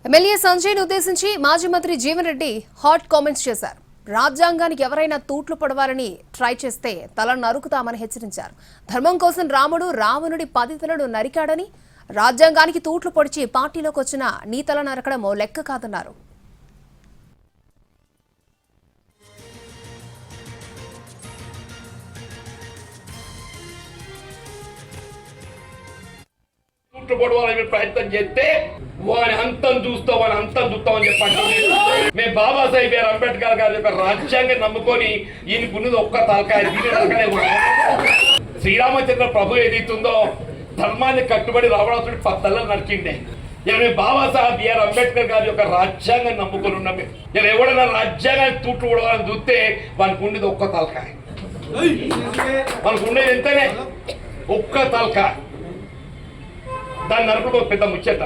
MLA సంజయ్ను ఉద్దేశించి మాజీ Mantri Jeevan Reddy hot comments చేశారు. రాజ్యాంగానికి ఎవరైనా తూట్లు పడవాలని ట్రై చేస్తే తల నరుకుతామని హెచ్చరించారు. ధర్మం కోసం రాముడు రావణుడి 10 తలలు నరికాడని, రాజ్యాంగానికి తూట్లు పొడిచి పార్టీలోకి వచ్చిన నీ తల నరకడం లెక్క కాదన్నారు. ప్రయత్నం చేస్తే వాని అంతం చూస్తామని చెప్పండి. మేము బాబాసాహెబ్ అంబేద్కర్ గారి యొక్క రాజ్యాంగం నమ్ముకొని ఈయనకున్నది ఒక్క తలకాయ శ్రీరామచంద్ర ప్రభు ఏదైతుందో ధర్మాన్ని కట్టుబడి రావడానికి 10 తలలు నరికిండే. మేము బాబాసాహెబ్ బిఆర్ అంబేద్కర్ గారి యొక్క రాజ్యాంగం నమ్ముకొని ఉన్నాం. ఇలా ఎవడైనా రాజ్యాంగాన్ని తూట్లు పడవాలని చూస్తే వానికి ఉండేది ఒక్క తలకాయ. మనకు ఉండేది ఎంతనే ఒక్క తలకాయ. దాన్ని నరకడం పెద్ద ముచ్చట.